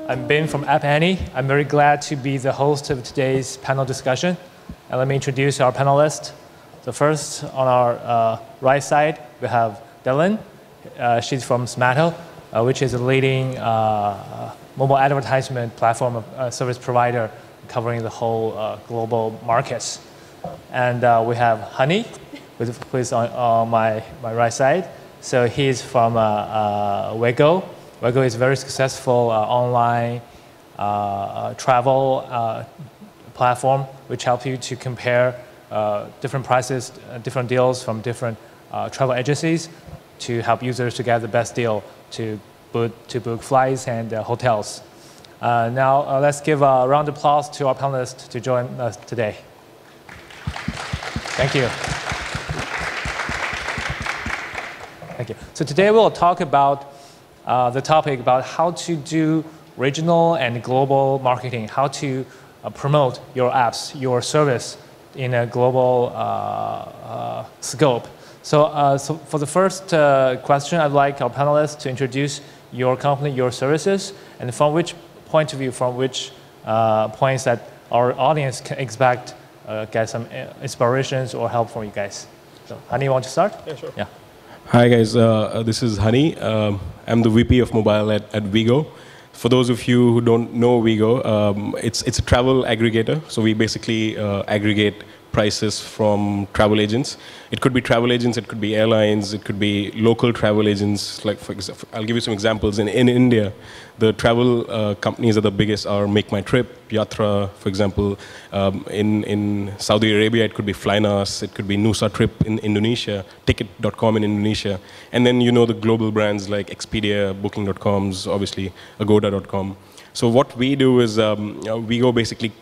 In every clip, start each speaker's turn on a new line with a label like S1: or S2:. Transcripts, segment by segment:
S1: I'm Ben from App Annie. I'm very glad to be the host of today's panel discussion. And let me introduce our panelists. So first, on our right side, we have Delynn. She's from Smaato, which is a leading mobile advertisement platform service provider covering the whole global markets. And we have Honey, who is on my right side. So he's from Wego. Wego is a very successful online travel platform, which helps you to compare different prices, different deals from different travel agencies to help users to get the best deal to book flights and hotels. Now, let's give a round of applause to our panelists to join us today. Thank you. Thank you. So today we'll talk about the topic about how to do regional and global marketing, how to promote your apps, your service in a global scope. So for the first question, I'd like our panelists to introduce your company, your services, and from which point of view, from which points that our audience can expect get some inspirations or help from you guys. So, Honey, you want to start?
S2: Yeah, sure.
S1: Yeah.
S2: Hi, guys. This is Honey. I'm the VP of Mobile at Wego. For those of you who don't know Wego, it's a travel aggregator. So we basically aggregate prices from travel agents. It could be travel agents, it could be airlines, it could be local travel agents. Like, for example, I'll give you some examples. In India, the travel companies that are the biggest are Make My Trip, Yatra, for example. In Saudi Arabia, it could be Flynas, it could be Nusa Trip in Indonesia, Ticket.com in Indonesia. And then you know the global brands like Expedia, Booking.coms, obviously, Agoda.com. So what we do is we go basically,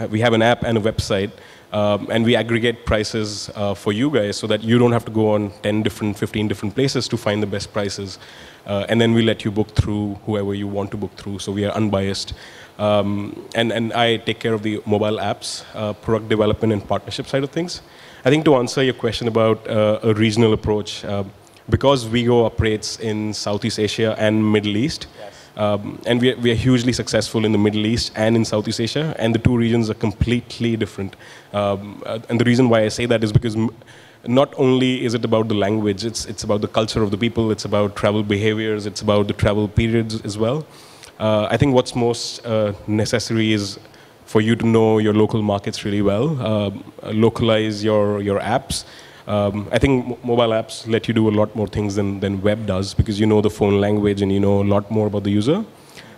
S2: we have an app and a website. And we aggregate prices for you guys so that you don't have to go on 10 different, 15 different places to find the best prices. And then we let you book through whoever you want to book through, so we are unbiased. And I take care of the mobile apps, product development and partnership side of things. I think to answer your question about a regional approach, because Wego operates in Southeast Asia and Middle East, yes. And we are hugely successful in the Middle East and in Southeast Asia, and the two regions are completely different. And the reason why I say that is because not only is it about the language, it's about the culture of the people, it's about travel behaviors, it's about the travel periods as well. I think what's most necessary is for you to know your local markets really well, localize your apps. I think mobile apps let you do a lot more things than web does because you know the phone language and you know a lot more about the user.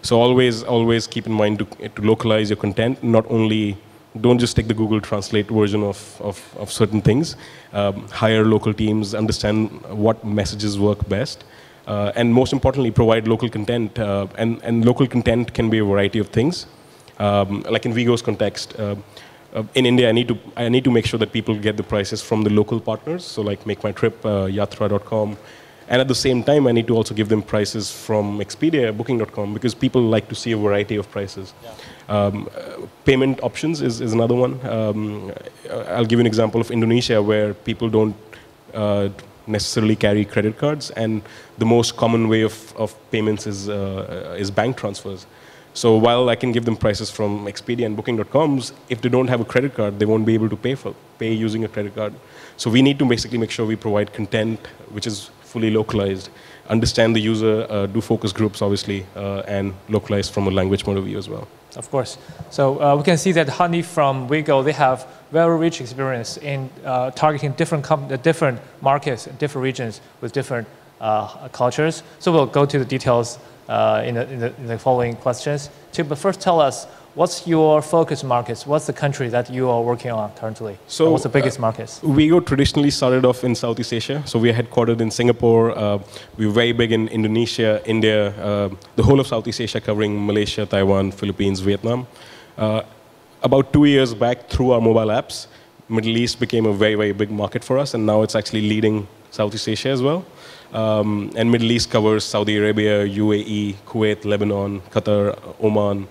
S2: So always keep in mind to localize your content. Not only, don't just take the Google Translate version of certain things. Hire local teams, understand what messages work best. And most importantly, provide local content. And local content can be a variety of things. Like in Wego's context, in India, I need to make sure that people get the prices from the local partners, so like Make My Trip, Yatra.com. And at the same time, I need to also give them prices from Expedia, Booking.com, because people like to see a variety of prices. Yeah. Payment options is another one. I'll give you an example of Indonesia, where people don't necessarily carry credit cards, and the most common way of payments is bank transfers. So while I can give them prices from Expedia and Booking.coms, if they don't have a credit card, they won't be able to pay using a credit card. So we need to basically make sure we provide content which is fully localized, understand the user, do focus groups, obviously, and localize from a language point of view as well.
S1: Of course. So we can see that Honey from Wego, they have very rich experience in targeting different markets, different regions with different cultures. So we'll go to the details in the following questions. But first tell us, what's your focus markets? What's the country that you are working on currently? So what's the biggest markets?
S2: Wego traditionally started off in Southeast Asia. So we are headquartered in Singapore. We were very big in Indonesia, India, the whole of Southeast Asia, covering Malaysia, Taiwan, Philippines, Vietnam. About 2 years back, through our mobile apps, Middle East became a very, very big market for us, and now it's actually leading Southeast Asia as well. And Middle East covers Saudi Arabia, UAE, Kuwait, Lebanon, Qatar, Oman.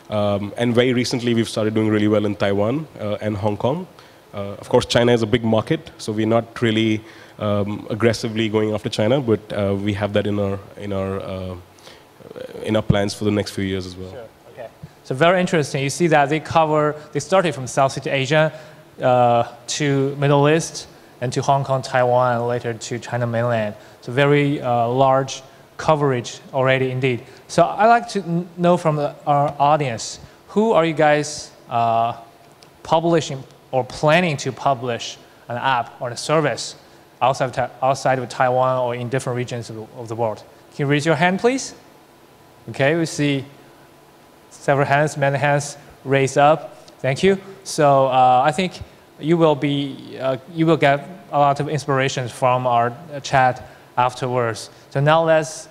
S2: And very recently, we've started doing really well in Taiwan and Hong Kong. Of course, China is a big market, so we're not really aggressively going after China, but we have that in our in our plans for the next few years as well.
S1: Sure. Okay. So very interesting. You see that they started from Southeast Asia to Middle East and to Hong Kong, Taiwan, and later to China mainland. So very large coverage already indeed. So I'd like to know from our audience, who are you guys publishing or planning to publish an app or a service outside of Taiwan or in different regions of the world? Can you raise your hand, please? Okay, we see several hands, many hands raised up. Thank you. So I think you will get a lot of inspiration from our chat afterwards. So now let's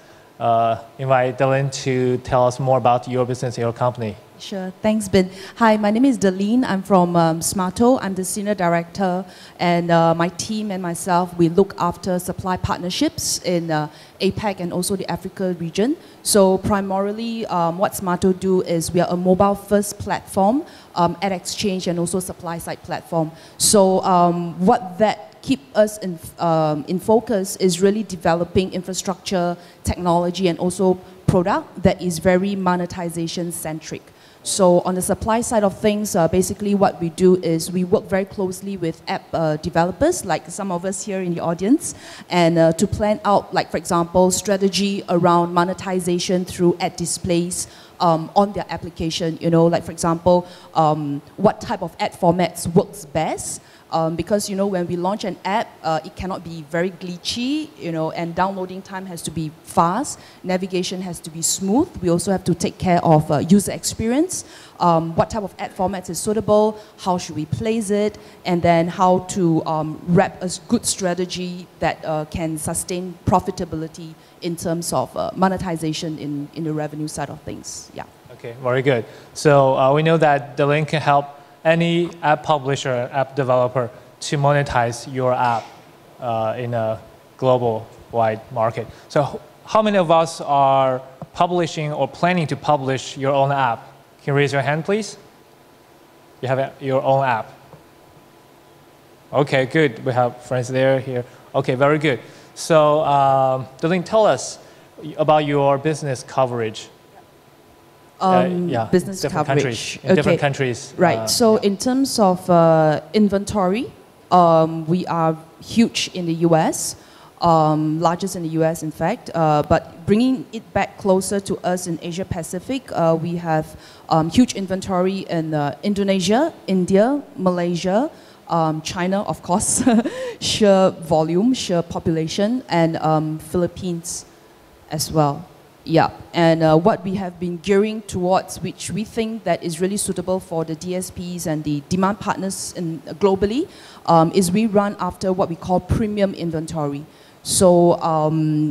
S1: invite Delynn to tell us more about your business, your company.
S3: Sure, thanks, Ben. Hi, my name is Delynn. I'm from Smaato. I'm the senior director, and my team and myself, we look after supply partnerships in APAC and also the Africa region. So primarily, what Smaato do is we are a mobile-first platform, ad exchange, and also supply-side platform. So what that keep us in focus is really developing infrastructure, technology, and also product that is very monetization-centric. So on the supply side of things, basically what we do is we work very closely with app developers, like some of us here in the audience, and to plan out, like for example, strategy around monetization through ad displays on their application. You know, like for example, what type of ad formats works best. Because you know, when we launch an app, it cannot be very glitchy, you know, and downloading time has to be fast, navigation has to be smooth. We also have to take care of user experience, what type of ad formats is suitable, how should we place it, and then how to wrap a good strategy that can sustain profitability in terms of monetization in the revenue side of things. Yeah. Okay, very good. So we know that Delynn can help any app publisher, app developer to monetize your app in a global-wide market. So how many of us are publishing or planning to publish your own app? Can you raise your hand, please? You have your own app. Okay, good. We have friends there, here. Okay, very good. So Delynn, tell us about your business coverage. Business coverage. In different countries. Right. So in terms of inventory, we are huge in the US, largest in the US, in fact. But bringing it back closer to us in Asia Pacific, we have huge inventory in Indonesia, India, Malaysia, China, of course, sheer volume, sheer population, and Philippines as well. Yeah, and what we have been gearing towards, which we think that is really suitable for the DSPs and the demand partners globally, is we run after what we call premium inventory. So,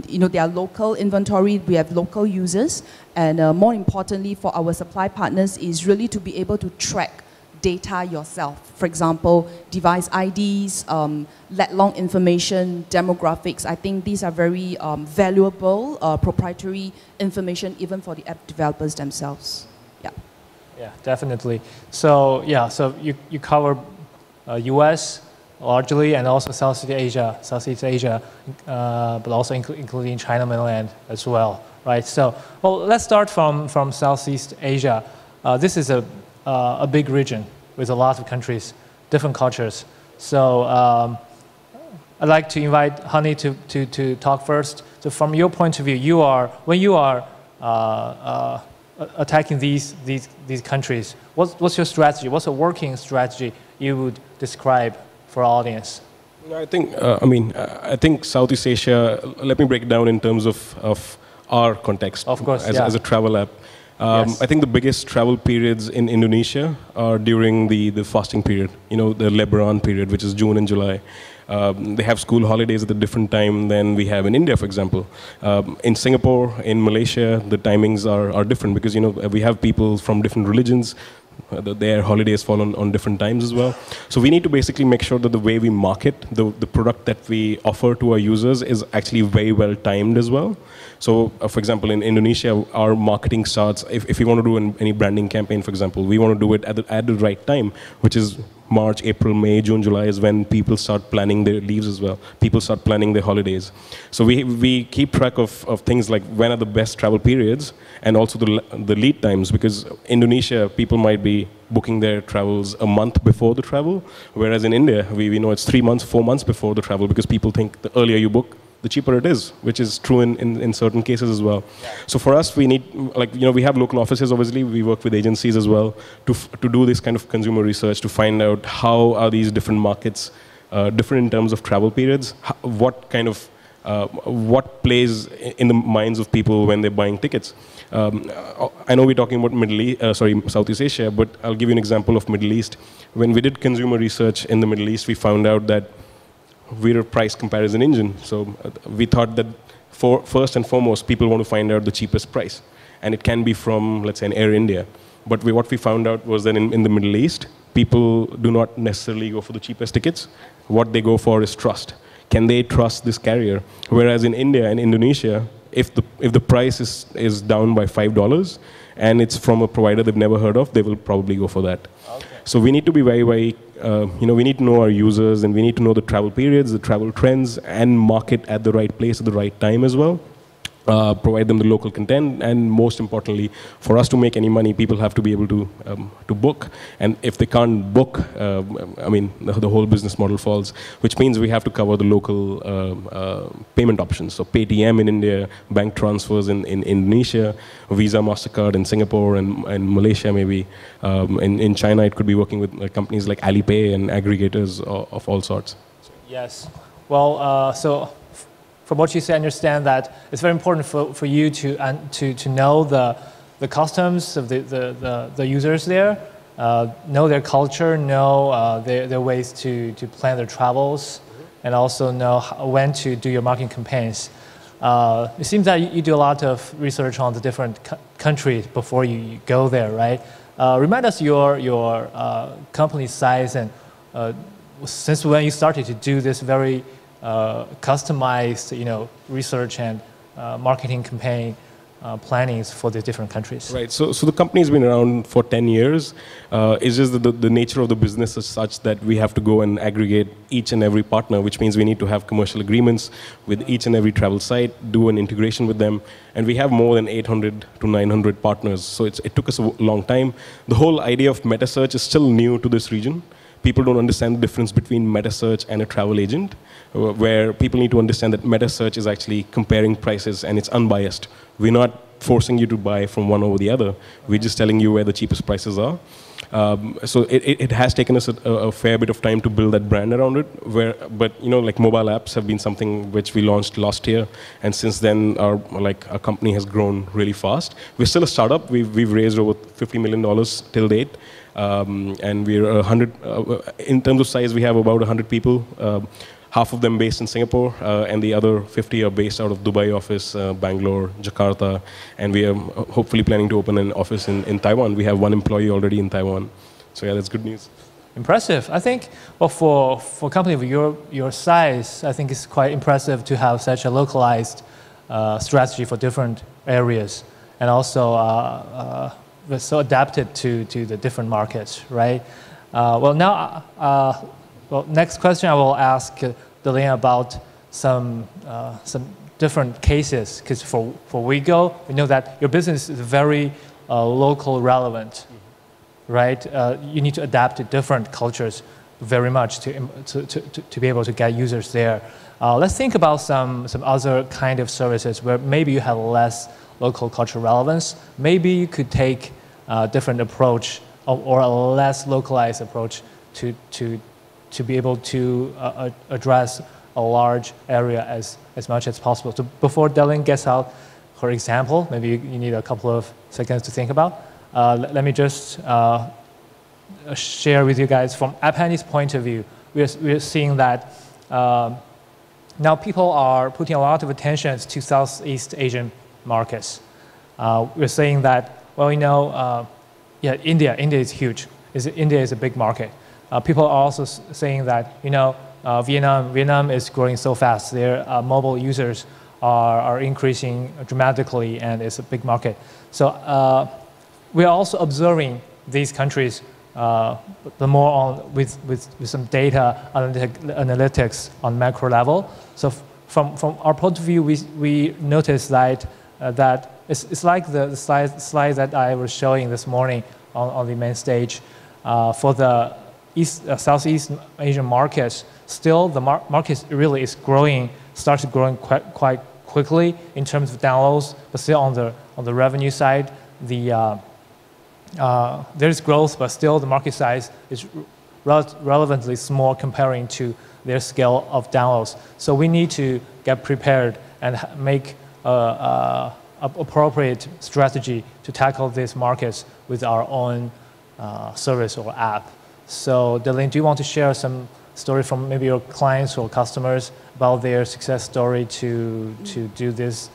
S3: you know, they are local inventory, we have local users, and more importantly for our supply partners is really to be able to track data yourself. For example, device IDs, lat-long information, demographics. I think these are very valuable proprietary information even for the app developers themselves. Yeah. Yeah, definitely. So yeah, so you cover US largely and also Southeast Asia, but also including China mainland as well, right? So, well, let's start from Southeast Asia. This is a big region with a lot of countries, different cultures. So I'd like to invite Honey to talk first. So from your point of view, when you are attacking these countries, what's your strategy? What's a working strategy you would describe for our audience?
S2: I think, I think Southeast Asia, let me break it down in terms of our context.
S1: Of course,
S2: as a travel app. Yes. I think the biggest travel periods in Indonesia are during the fasting period, you know, the Lebaran period, which is June and July. They have school holidays at a different time than we have in India, for example. In Singapore, in Malaysia, the timings are different because, you know, we have people from different religions. Their holidays fall on different times as well. So we need to basically make sure that the way we market the product that we offer to our users is actually very well timed as well. So for example, in Indonesia, our marketing starts, if we want to do any branding campaign, for example, we want to do it at the right time, which is March, April, May, June, July is when people start planning their leaves as well. People start planning their holidays. So we keep track of things like when are the best travel periods and also the lead times, because Indonesia, people might be booking their travels a month before the travel, whereas in India, we know it's 3 months, 4 months before the travel, because people think the earlier you book, the cheaper it is, which is true in certain cases as well. Yeah. So for us, we need, like, we have local offices, obviously. We work with agencies as well to do this kind of consumer research, to find out how are these different markets different in terms of travel periods, what kind of, what plays in the minds of people when they're buying tickets. I know we're talking about Southeast Asia, but I'll give you an example of Middle East. When we did consumer research in the Middle East, we found out that we're a price comparison engine. So we thought that first and foremost, people want to find out the cheapest price. And it can be from, let's say, an Air India. But what we found out was that in the Middle East, people do not necessarily go for the cheapest tickets. What they go for is trust. Can they trust this carrier? Whereas in India and Indonesia, if the price is down by $5 and it's from a provider they've never heard of, they will probably go for that. Okay. So we need to be very, very, we need to know our users, and we need to know the travel periods, the travel trends, and market at the right place at the right time as well. Provide them the local content, and most importantly, for us to make any money, people have to be able to book. And if they can't book, I mean, the whole business model falls, which means we have to cover the local payment options. So Paytm in India, bank transfers in Indonesia, Visa, MasterCard in Singapore and Malaysia maybe. In China, it could be working with companies like Alipay and aggregators of all sorts.
S1: Yes. Well, so from what you say, I understand that it's very important for you to know the customs of the users there, know their culture, know their ways to plan their travels, and also know when to do your marketing campaigns. It seems that you do a lot of research on the different countries before you go there, right? Remind us your company size, and since when you started to do this very customized, research and marketing campaign plannings for the different countries.
S2: Right. So the company's been around for 10 years. It's just that the nature of the business is such that we have to go and aggregate each and every partner, which means we need to have commercial agreements with each and every travel site, do an integration with them, and we have more than 800 to 900 partners. So it took us a long time. The whole idea of meta search is still new to this region. People don't understand the difference between meta search and a travel agent, where people need to understand that meta search is actually comparing prices and it's unbiased. We're not forcing you to buy from one over the other. We're just telling you where the cheapest prices are. So it has taken us a fair bit of time to build that brand around it. But like mobile apps have been something which we launched last year, and since then our company has grown really fast. We're still a startup. We've raised over $50 million till date. And we're 100, in terms of size, we have about 100 people, half of them based in Singapore, and the other 50 are based out of Dubai office, Bangalore, Jakarta, and we are hopefully planning to open an office in Taiwan. We have one employee already in Taiwan. So yeah, that's good news.
S1: Impressive. I think, well, for a company of your size, I think it's quite impressive to have such a localized strategy for different areas, and also so adapted to the different markets, right? Well, now, next question I will ask Delynn about some different cases, because for Wego, we know that your business is very local relevant, right? You need to adapt to different cultures very much to be able to get users there. Let's think about some other kind of services where maybe you have less local cultural relevance. Maybe you could take a different approach or a less localized approach to be able to address a large area as much as possible. So before Delynn gets out her example, maybe you need a couple of seconds to think about. Let me just share with you guys from App Annie's point of view. We're seeing that now people are putting a lot of attention to Southeast Asian markets. We're saying that, well, yeah, India is huge. India is a big market. People are also saying that, Vietnam is growing so fast. Their mobile users are increasing dramatically, and it's a big market. So we're also observing these countries the more on with some data analytics on macro level. So from our point of view, we noticed that it's like the slide that I was showing this morning on the main stage. For the Southeast Asian markets, still the market really is growing, started growing quite quickly in terms of downloads, but still on the revenue side, there's growth, but still the market size is relevantly small comparing to their scale of downloads. So we need to get prepared and make an appropriate strategy to tackle these markets with our own service or app. So Delynn, do you want to share some story from maybe your clients or customers about their success story to do this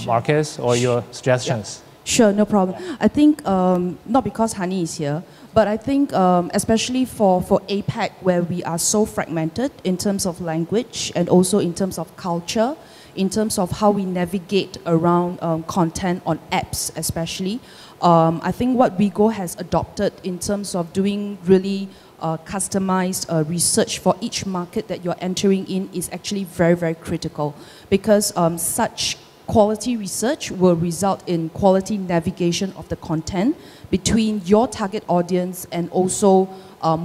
S1: markets or your suggestions?
S3: Yeah. Sure, no problem. I think, not because Hani is here, but I think especially for APAC, where we are so fragmented in terms of language and also in terms of culture, in terms of how we navigate around content on apps especially, I think what Wego has adopted in terms of doing really customized research for each market that you're entering in is actually very, very critical, because such quality research will result in quality navigation of the content between your target audience and also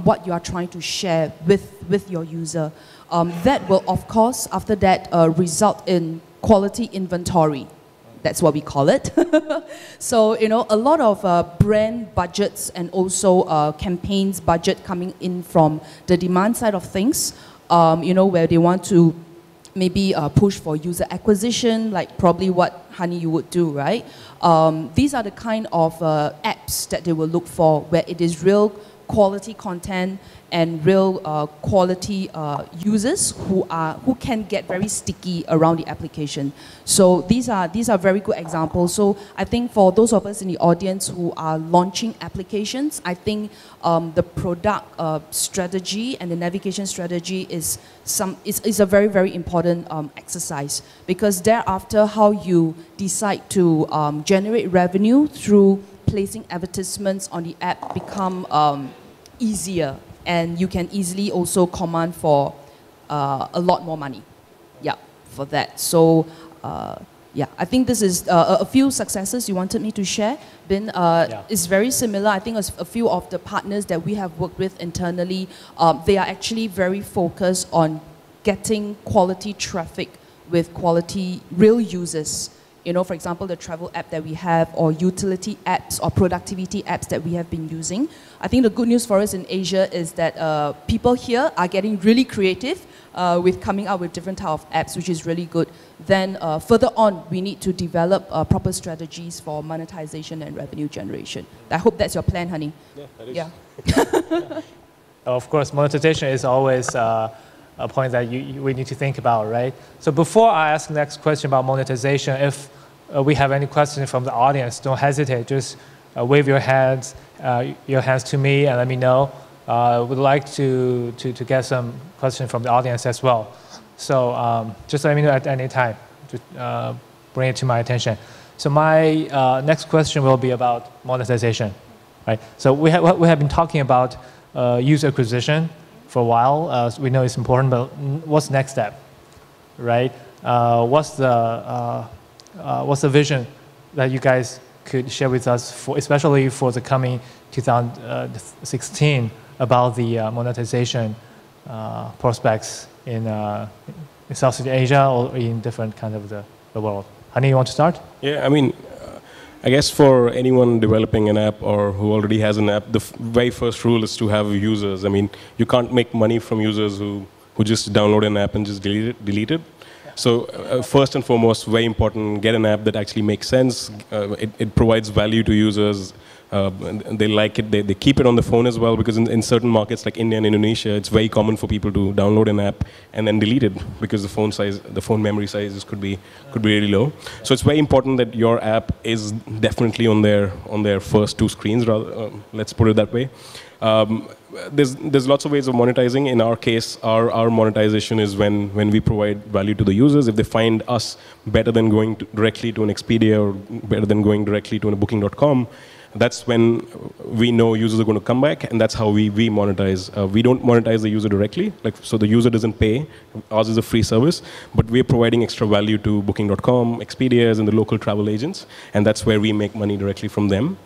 S3: what you are trying to share with your user. That will, of course, after that, result in quality inventory. That's what we call it. So, you know, a lot of brand budgets and also campaigns budget coming in from the demand side of things, you know, where they want to maybe push for user acquisition, like probably what Hani you would do, right? These are the kind of apps that they will look for, where it is real quality content and real quality users who can get very sticky around the application. So these are very good examples. So I think for those of us in the audience who are launching applications, I think the product strategy and the navigation strategy is a very, very important exercise, because thereafter how you decide to generate revenue through placing advertisements on the app become easier, and you can easily also command for a lot more money, yeah, for that. So yeah, I think this is a few successes you wanted me to share. Bin is very similar. I think a few of the partners that we have worked with internally, they are actually very focused on getting quality traffic with quality real users. You know, for example, the travel app that we have, or utility apps or productivity apps that we have been using. I think the good news for us in Asia is that people here are getting really creative with coming up with different type of apps, which is really good. Then further on, we need to develop proper strategies for monetization and revenue generation. I hope that's your plan, Hani.
S2: Yeah, that is.
S1: Yeah. Of course, monetization is always a point that we need to think about, right? So before I ask the next question about monetization, if we have any questions from the audience, don't hesitate. Just wave your hands to me and let me know. Would like to get some questions from the audience as well. So just let me know at any time. Just bring it to my attention. So my next question will be about monetization, right? So we have been talking about user acquisition for a while. We know it's important, but what's the next step, right? What's the vision that you guys could share with us, especially for the coming 2016, about the monetization prospects in Southeast Asia or in different kind of the world? Hani, you want to start?
S2: Yeah, I mean, I guess for anyone developing an app or who already has an app, the very first rule is to have users. I mean, you can't make money from users who just download an app and just delete it. So first and foremost, very important, get an app that actually makes sense. It provides value to users. They like it. They keep it on the phone as well, because in certain markets like India and Indonesia, it's very common for people to download an app and then delete it because the phone memory sizes could be really low. So it's very important that your app is definitely on their first two screens. Let's put it that way. There's lots of ways of monetizing. In our case, our monetization is when we provide value to the users. If they find us better than going directly to an Expedia or better than going directly to a Booking.com, That's when we know users are going to come back, and that's how we monetize. We don't monetize the user directly, so the user doesn't pay. Ours is a free service, but we're providing extra value to Booking.com, Expedia's, and the local travel agents, and that's where we make money directly from them.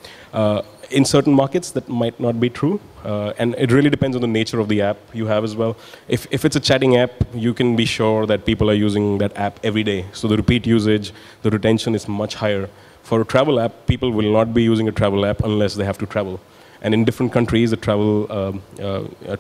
S2: In certain markets, that might not be true, and it really depends on the nature of the app you have as well. If it's a chatting app, you can be sure that people are using that app every day, so the repeat usage, the retention is much higher. For a travel app, people will not be using a travel app unless they have to travel. And in different countries, the travel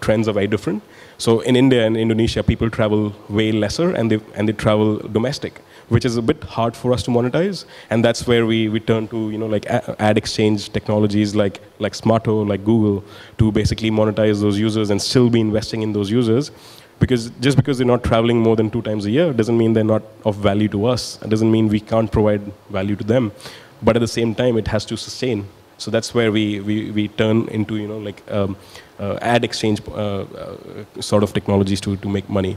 S2: trends are very different. So in India and Indonesia, people travel way lesser, and they travel domestic, which is a bit hard for us to monetize. And that's where we turn to like ad exchange technologies like Smaato, like Google, to basically monetize those users and still be investing in those users. Because just because they're not traveling more than 2 times a year doesn't mean they're not of value to us. It doesn't mean we can't provide value to them. But at the same time, it has to sustain. So that's where we turn into like ad exchange sort of technologies to make money.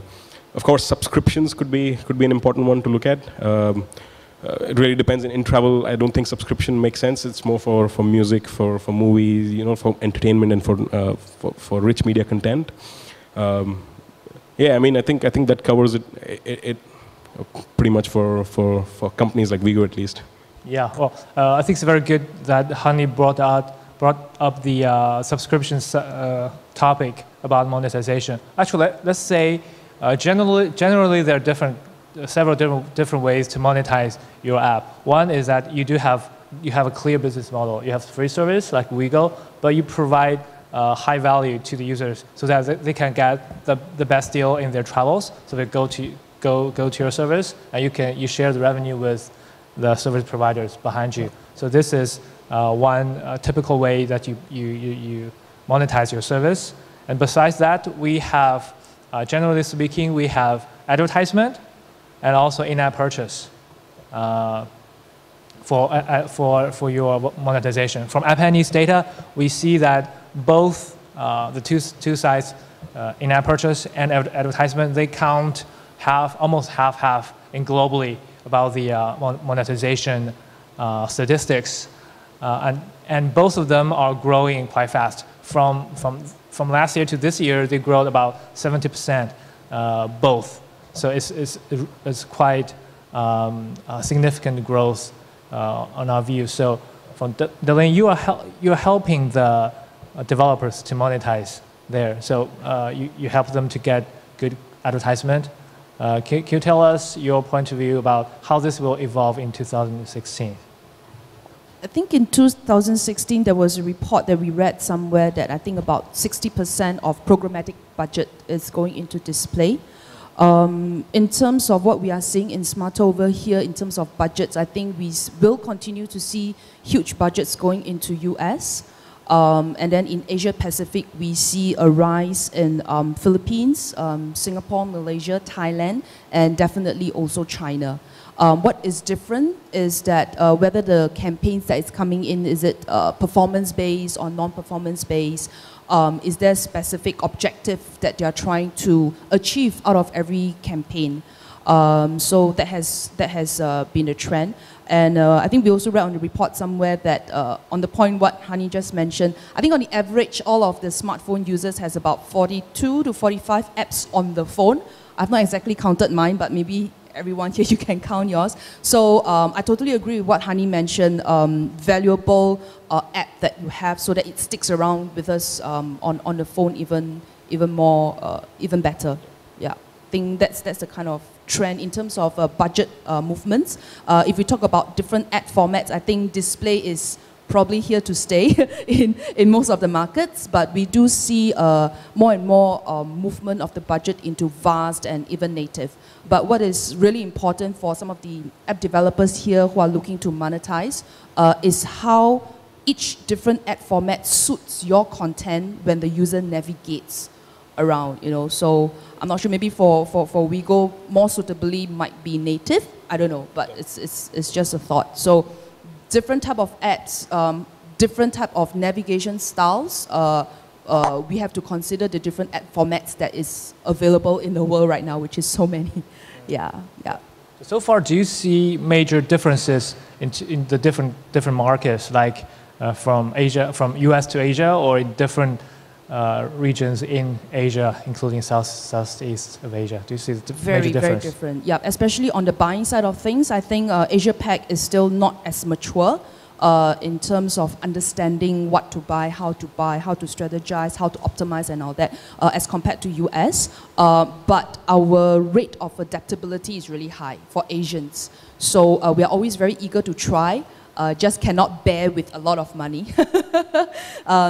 S2: Of course, subscriptions could be an important one to look at. It really depends. In travel, I don't think subscription makes sense. It's more for music, for movies, for entertainment, and for rich media content. Yeah, I mean, I think that covers it pretty much for companies like Wego, at least.
S1: Yeah, well, I think it's very good that Hani brought up the subscriptions topic about monetization. Actually, let's say generally there are several different ways to monetize your app. One is that you have a clear business model. You have free service like Wego, but you provide high value to the users so that they can get the best deal in their travels. So they go to your service, and you share the revenue with the service providers behind you. So this is one typical way that you monetize your service. And besides that, we have, generally speaking, we have advertisement and also in-app purchase for your monetization. From App Annie's data, we see that both the two sides, in-app purchase and advertisement, they count almost half in globally about the monetization statistics, and both of them are growing quite fast. From last year to this year, they grew about 70%, both. So it's quite significant growth on our view. So, from Delynn, you're helping the developers to monetize there. So you help them to get good advertisement. Can you tell us your point of view about how this will evolve in 2016?
S3: I think in 2016, there was a report that we read somewhere that I think about 60% of programmatic budget is going into display. In terms of what we are seeing in Smaato over here, in terms of budgets, I think we will continue to see huge budgets going into US. And then in Asia Pacific, we see a rise in Philippines, Singapore, Malaysia, Thailand, and definitely also China. What is different is that whether the campaigns that is coming in, is it performance-based or non-performance-based? Is there a specific objective that they are trying to achieve out of every campaign? So that has been a trend. And I think we also read on the report somewhere that on the point what Hani just mentioned, I think on the average, all of the smartphone users has about 42 to 45 apps on the phone. I've not exactly counted mine, but maybe everyone here, you can count yours. So I totally agree with what Hani mentioned, valuable app that you have so that it sticks around with us on the phone even more, even better. Yeah, I think that's the kind of trend in terms of budget movements. If we talk about different ad formats, I think display is probably here to stay in most of the markets, but we do see more and more movement of the budget into vast and even native. But what is really important for some of the app developers here who are looking to monetize is how each different ad format suits your content when the user navigates around, So I'm not sure, maybe for Wego, more suitably might be native. I don't know, but it's just a thought. So different type of ads, different type of navigation styles. We have to consider the different ad formats that is available in the world right now, which is so many. Yeah.
S1: So far, do you see major differences in the different markets? Like from Asia, from US to Asia, or in different regions in Asia, including southeast of Asia? Do you see the major difference?
S3: Very different. Yeah, especially on the buying side of things, I think Asia Pac is still not as mature in terms of understanding what to buy, how to strategize, how to optimize and all that, as compared to US. But our rate of adaptability is really high for Asians. So we are always very eager to try, just cannot bear with a lot of money.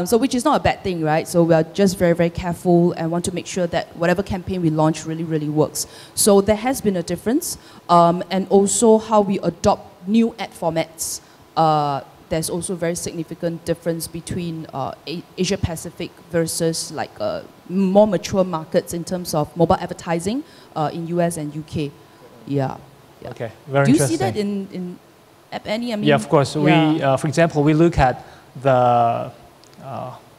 S3: So which is not a bad thing, right? So we are just very careful and want to make sure that whatever campaign we launch really works. So there has been a difference. And also how we adopt new ad formats. There's also very significant difference between Asia Pacific versus like more mature markets in terms of mobile advertising in US and UK. Yeah.
S1: Okay, very interesting.
S3: Do you see that in App Annie? I mean,
S1: yeah, of course. Yeah. We, for example, we look at the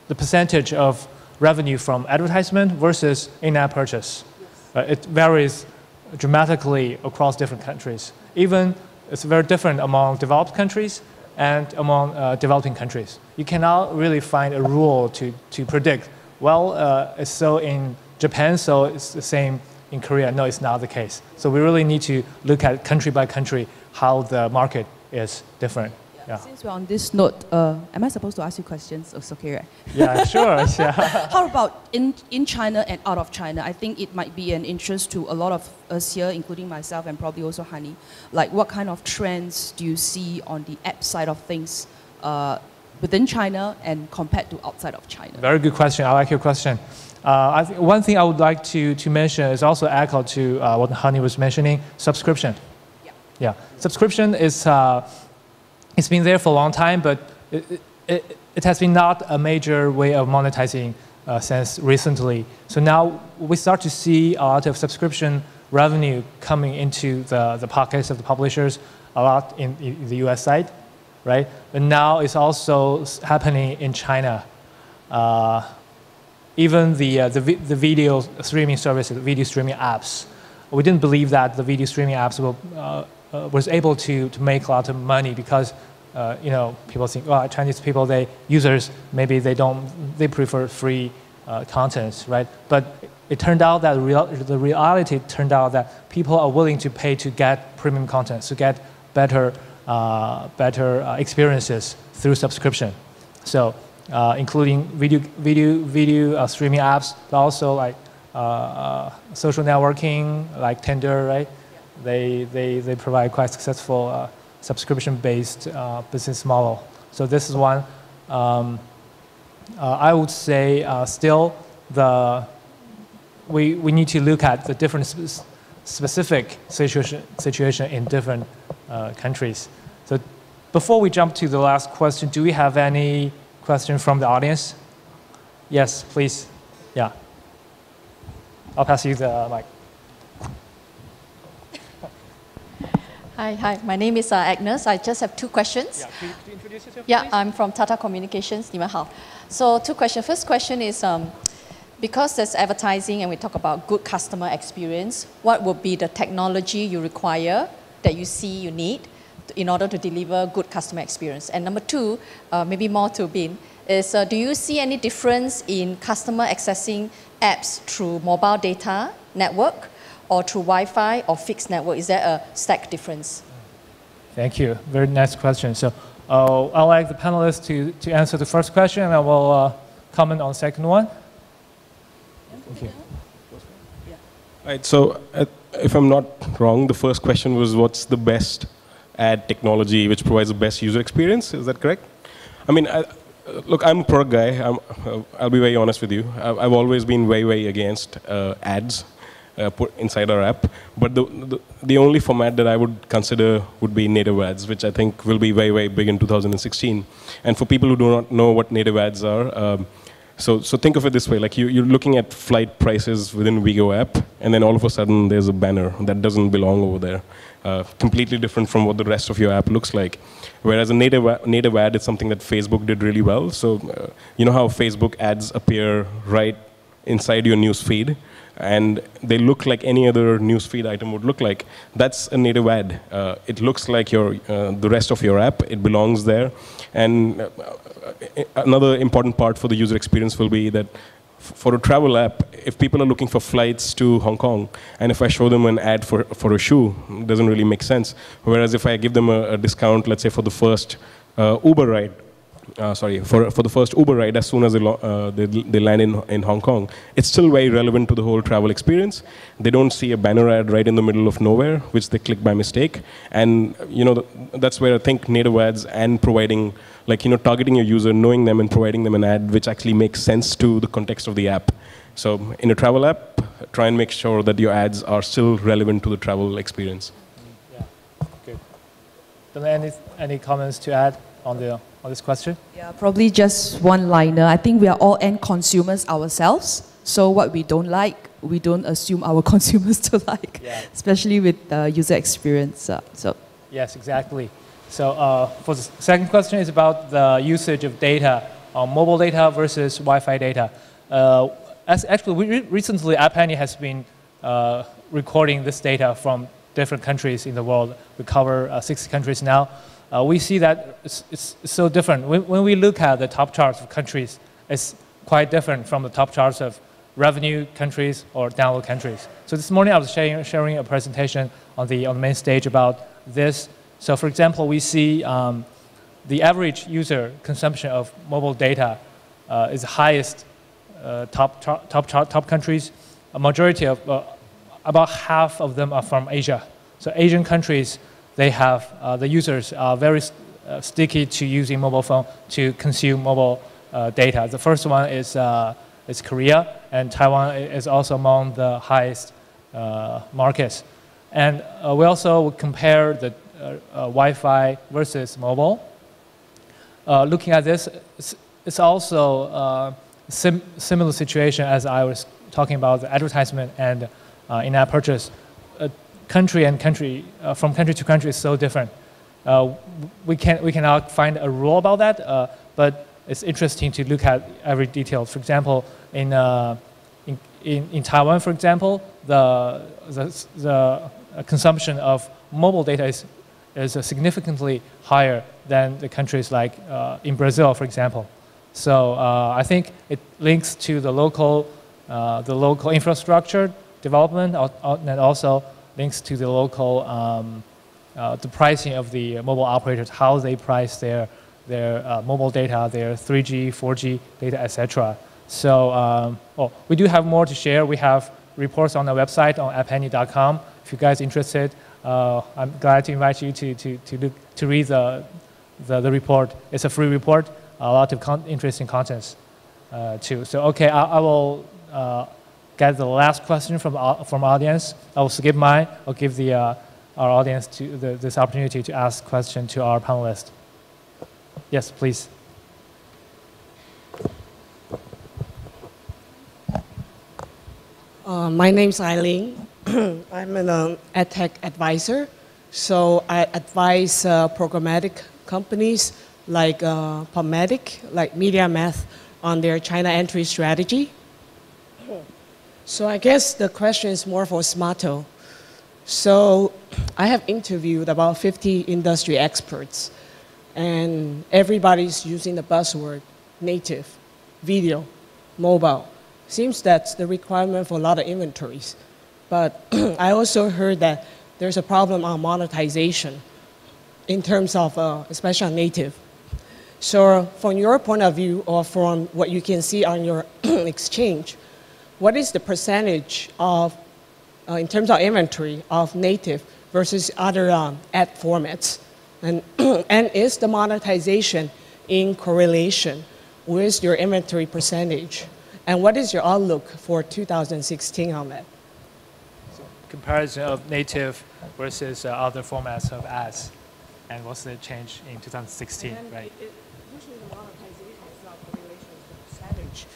S1: percentage of revenue from advertisement versus in-app purchase. Yes. It varies dramatically across different countries. Even it's very different among developed countries and among developing countries. You cannot really find a rule to predict, well, it's so in Japan, so it's the same in Korea. No, it's not the case. So we really need to look at country by country how the market is different. Yeah.
S3: Since we're on this note, am I supposed to ask you questions? Oh, it's okay, right?
S1: Yeah, sure. Yeah.
S3: How about in China and out of China? I think it might be an interest to a lot of us here, including myself and probably also Hani. Like, what kind of trends do you see on the app side of things within China and compared to outside of China?
S1: Very good question. I like your question. One thing I would like to mention is also echo to what Hani was mentioning, subscription. Yeah, subscription is, it's been there for a long time, but it has been not a major way of monetizing since recently. So now we start to see a lot of subscription revenue coming into the pockets of the publishers, a lot in the US side, right? But now it's also happening in China. Even the video streaming services, video streaming apps, we didn't believe that the video streaming apps was able to make a lot of money because you know, people think, well, Chinese people, users, maybe they prefer free content, right? But it turned out that the reality turned out that people are willing to pay to get premium content, to get better experiences through subscription. So including video streaming apps, but also like social networking, like Tinder, right? They provide quite successful subscription-based business model. So this is one. I would say still we need to look at the different specific situation in different countries. So before we jump to the last question, do we have any question from the audience? Yes, please. Yeah. I'll pass you the mic.
S4: Hi. My name is Agnes. I just have two questions.
S1: Yeah, could you introduce yourself,
S4: yeah,
S1: please?
S4: I'm from Tata Communications. So two questions. First question is, because there's advertising and we talk about good customer experience, what would be the technology you require that you see you need in order to deliver good customer experience? And number two, maybe more to Bin, is do you see any difference in customer accessing apps through mobile data network or through Wi-Fi or fixed network? Is there a stack difference?
S1: Thank you. Very nice question. So I'd like the panelists to answer the first question, and I will comment on the second one. Thank you.
S2: Right, so if I'm not wrong, the first question was what's the best ad technology which provides the best user experience? Is that correct? I mean, look, I'm a product guy. I'll be very honest with you. I've always been very against ads put inside our app. But the only format that I would consider would be native ads, which I think will be very big in 2016. And for people who do not know what native ads are, so think of it this way, like you're looking at flight prices within Wego app, and then all of a sudden there's a banner that doesn't belong over there. Completely different from what the rest of your app looks like. Whereas a native ad is something that Facebook did really well. So you know how Facebook ads appear right inside your news feed? and they look like any other newsfeed item would look like, that's a native ad. It looks like the rest of your app. It belongs there. And another important part for the user experience will be that for a travel app, if people are looking for flights to Hong Kong, and if I show them an ad for a shoe, it doesn't really make sense. Whereas if I give them a discount, let's say for the first Uber ride, for the first Uber ride, as soon as they land in Hong Kong, it's still very relevant to the whole travel experience. They don't see a banner ad right in the middle of nowhere, which they click by mistake. And that's where I think native ads and providing, targeting your user, knowing them and providing them an ad which actually makes sense to the context of the app. So in a travel app, try and make sure that your ads are still relevant to the travel experience.
S1: Yeah, good. Delynn, any comments to add on this question?
S3: Yeah, probably just one liner. I think we are all end consumers ourselves. So what we don't like, we don't assume our consumers to like, especially with user experience.
S1: Yes, exactly. So for the second question is about the usage of data, mobile data versus Wi-Fi data. Actually, recently, App Annie has been recording this data from different countries in the world. We cover 60 countries now. We see that it's so different. When we look at the top charts of countries, it's quite different from the top charts of revenue countries or download countries. So this morning I was sharing a presentation on the main stage about this. So for example, we see the average user consumption of mobile data is the highest top countries. A majority of, about half of them are from Asia. So Asian countries, they have, the users are very sticky to using mobile phone to consume mobile data. The first one is Korea, and Taiwan is also among the highest markets. And we also compare the Wi-Fi versus mobile. Looking at this, it's also similar situation as I was talking about the advertisement and in-app purchase. Country from country to country is so different. We cannot find a rule about that, but it's interesting to look at every detail. For example, in Taiwan, for example, the consumption of mobile data is significantly higher than the countries like in Brazil, for example. So I think it links to the local infrastructure development, and also links to the local the pricing of the mobile operators, how they price their mobile data, their 3G, 4G data, etc. So we do have more to share. We have reports on our website on appannie.com. If you guys are interested, I'm glad to invite you to read the report. It's a free report, a lot of interesting contents too. So okay, I will get the last question from audience. I will skip mine. I'll give our audience this opportunity to ask question to our panelists. Yes, please.
S5: My name's Eileen. I'm an EdTech advisor. So I advise programmatic companies like PubMatic, like MediaMath, on their China entry strategy. So I guess the question is more for Smaato. So I have interviewed about 50 industry experts, and everybody's using the buzzword native, video, mobile. Seems that's the requirement for a lot of inventories. But I also heard that there's a problem on monetization in terms of, especially on native. So from your point of view, or from what you can see on your exchange, what is the percentage of, in terms of inventory, of native versus other ad formats? And, and is the monetization in correlation with your inventory percentage? And what is your outlook for 2016 on that?
S1: So comparison of native versus other formats of ads, and what's the change in 2016, right?
S5: Usually the monetization is not correlation with the percentage.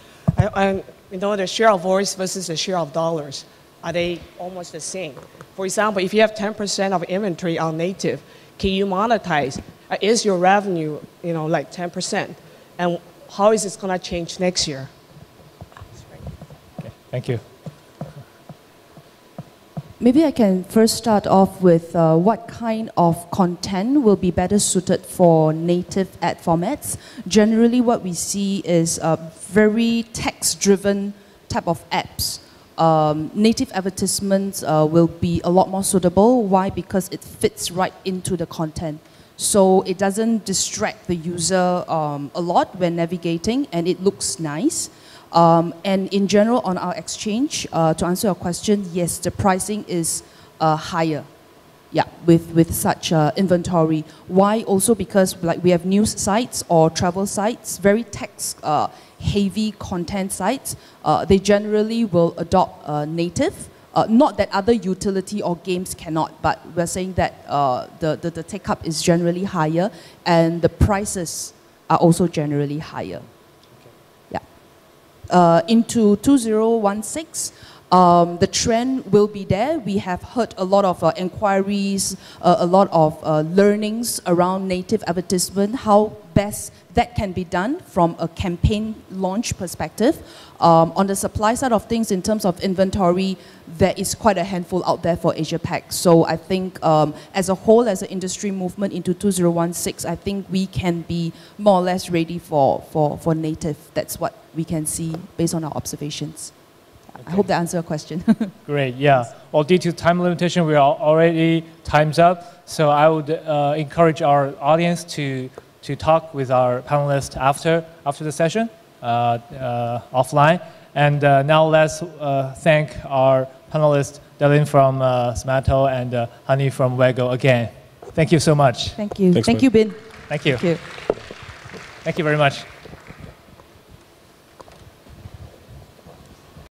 S5: The share of voice versus the share of dollars, are they almost the same? For example, if you have 10% of inventory on native, can you monetize? Is your revenue, like 10%? And how is this going to change next year?
S1: Okay, thank you.
S3: Maybe I can first start off with what kind of content will be better suited for native ad formats. Generally, what we see is very text-driven type of apps. Native advertisements will be a lot more suitable. Why? Because it fits right into the content. So it doesn't distract the user a lot when navigating, and it looks nice. And in general, on our exchange, to answer your question, yes, the pricing is higher, yeah, with such inventory. Why? Also because like we have news sites or travel sites, very text-heavy content sites. They generally will adopt native. Not that other utility or games cannot, but we're saying that the take-up is generally higher, and the prices are also generally higher. Into 2016, the trend will be there. We have heard a lot of inquiries, a lot of learnings around native advertisement, how best that can be done from a campaign launch perspective. On the supply side of things, in terms of inventory, there is quite a handful out there for Asia Pac. So I think as a whole, as an industry movement into 2016, I think we can be more or less ready for native. That's what we can see based on our observations. Okay. I hope that answers your question.
S1: Great, yeah. Well, due to time limitation, we are already time's up. So I would encourage our audience to talk with our panelists after the session, offline. And now let's thank our panelists, Delynn from Smaato and Honey from Wego again. Thank you so much.
S3: Thank you.
S2: Thanks,
S3: Thank you, Bin.
S1: Thank you.
S3: Thank you.
S1: Thank you very much.